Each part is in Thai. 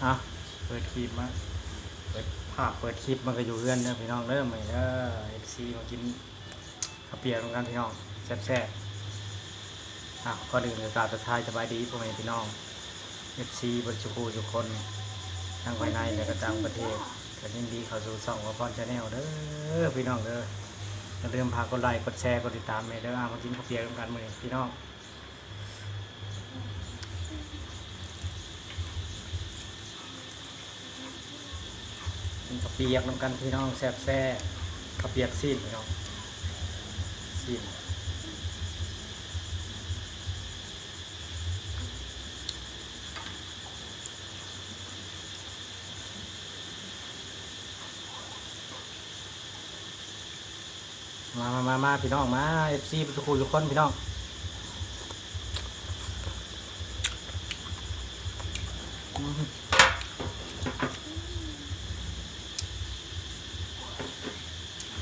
อ่ะเปิดคลิปมาเปิดภาพเปิดคลิปมันก็อยู่เรือนเด้อพี่น้องเด้อมื้อนี้เด้อ FC มากินข้าวเปียกร่วมกันพี่น้องแซ่บๆก่อนอื่นก็กราบทักทายสบายดีพ่อแม่พี่น้อง FC เบิดทุกผู้ทุกคนทั้งภายในและก็ต่างประเทศก็ยินดีเข้าสู่ช่องของพร Channel เด้อพี่น้องเด้ออย่าลืมพากดไลค์กดแชร์กดติดตามแม่เด้อมากินข้าวเปียกร่วมกันมื้อนี้พี่น้องกินข้าวเปียกร่วมกันพี่น้องแซ่บๆข้าวเปียกซีนพี่น้องซีนมาพี่น้องมา FC ทุกคนทุกคนพี่น้อง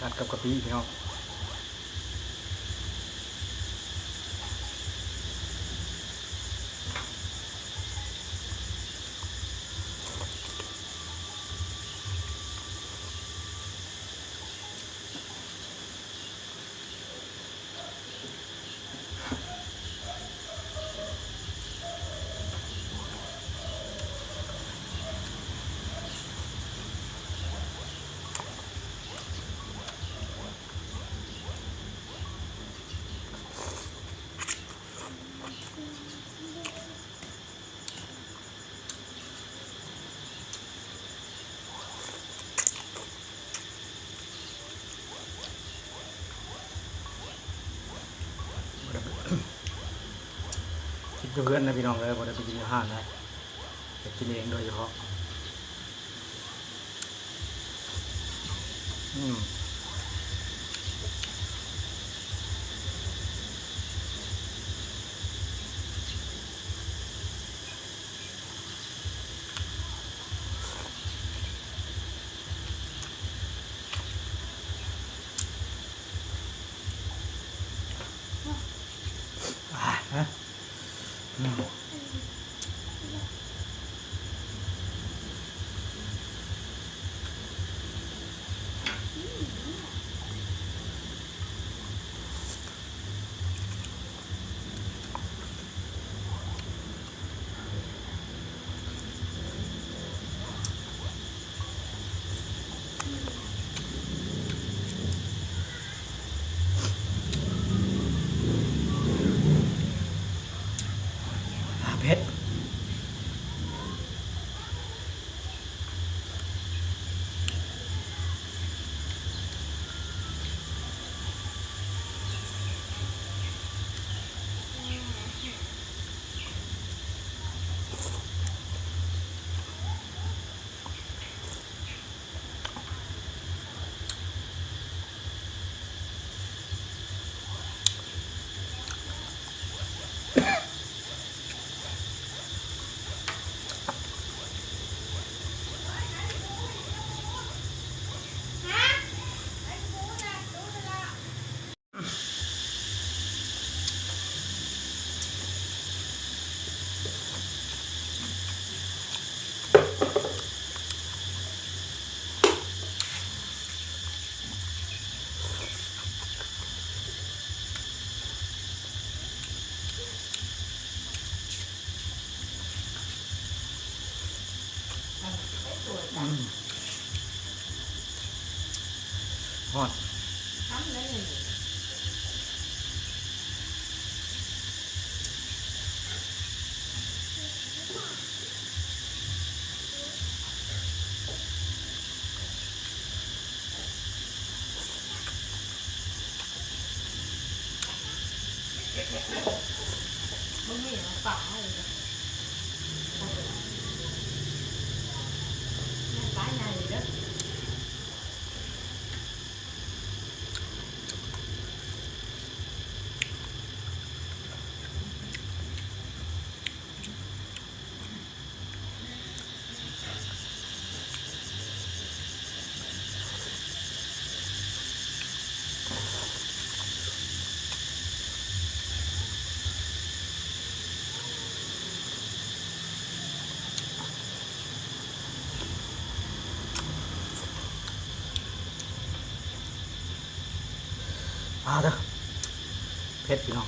กัดกับกะปิพี่น้องกินกับเพื่อนนะพี่น้องเลยบ่ได้ไปกินอาหารนะจะกินเองโดยเฉพาะอืมฮะอืมเผ็ดฮอดมึงไม่เห็นมันฝังเลยป้าใหญ่เลย มาเด้อเผ็ดพี่น้อง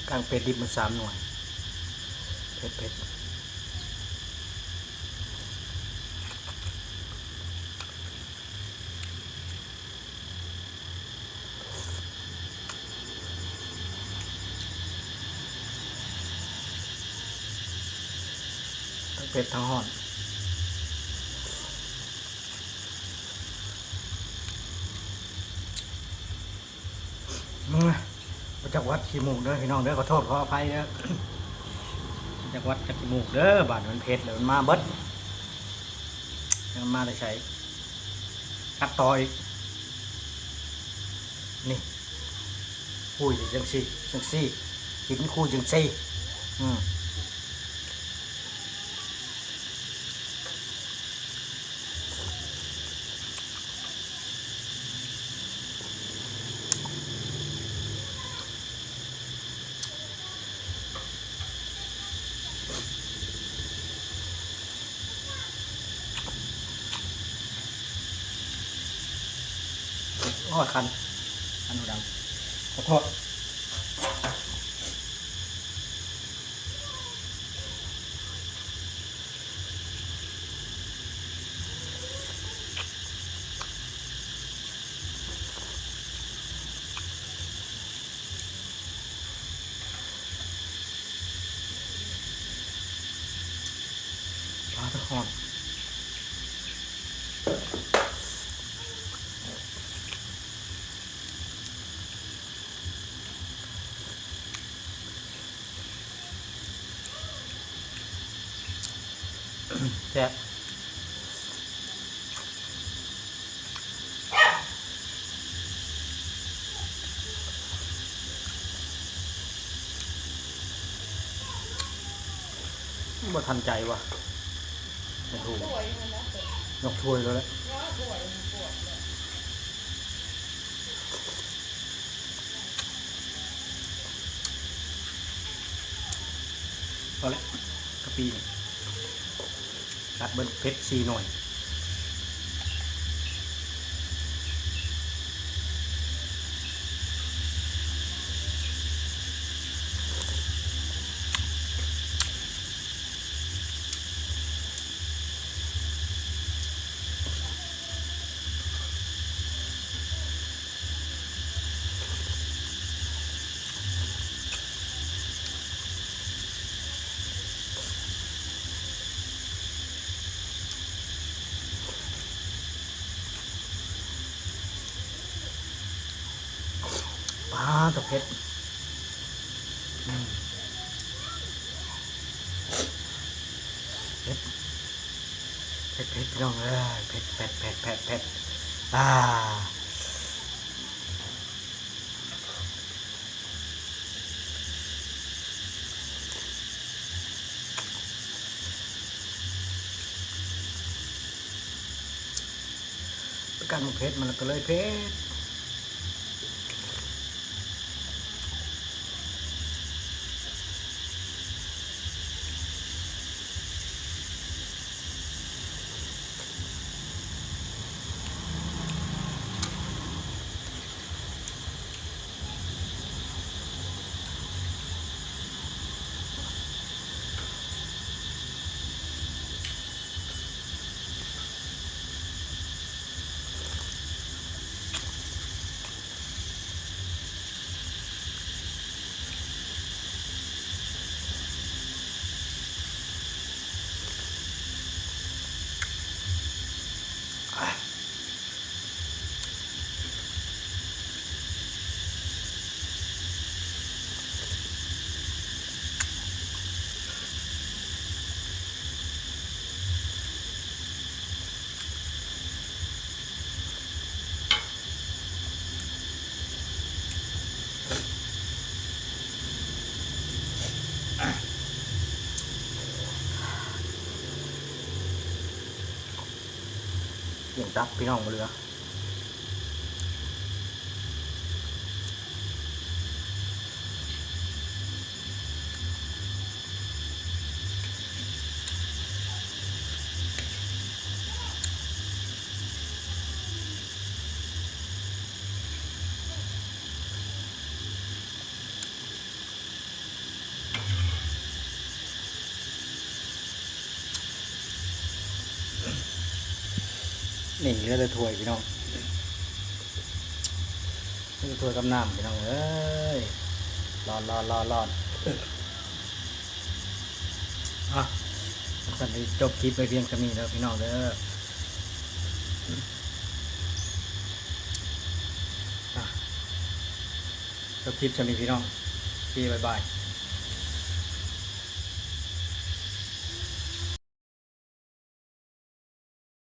กลางเป็ดดิบมัน3 หน่วยเผ็ดทั้งเผ็ดทั้งห่อนมาจากวัดขี้มูกเด้อพี่น้องเด้อขอโทษขออภัยเด้อ มาจากวัดจากขี้มูกเด้อบาดมันเผ็ดเลยมันมาเบิดมันมาได้ใช้กัดต่ออีกนี่คุยจังซี่กินคุยจังซี่โอ้ยคันหูดังขอโทษปลาตะหอนแซ่บบ่ทันใจว่ะโอ้โห สวยมันนะเด็ก ยกถ้วยแล้วแหละ ว่าสวยมันปวดเลย พอแล้วกะปินี่กัดเบิ้ลเผ็ด4 หน่วยปลาตะเผ็ดเผ็ดพี่น้องเอ้ยเผ็ดประกันเผ็ดมันก็เลยเผ็ดอย่างตับพี่น้องมาเหลือ นี่เหลือแต่ถ้วยพี่น้องนี่ถ้วยกับน้ำพี่น้องเอ้ยร้อนอ่ะสันนี้จบคลิปไปเพียงเท่านี้แล้วพี่น้องเด้ออ่ะจบคลิปจะมีพี่น้องพี่บ๊ายบาย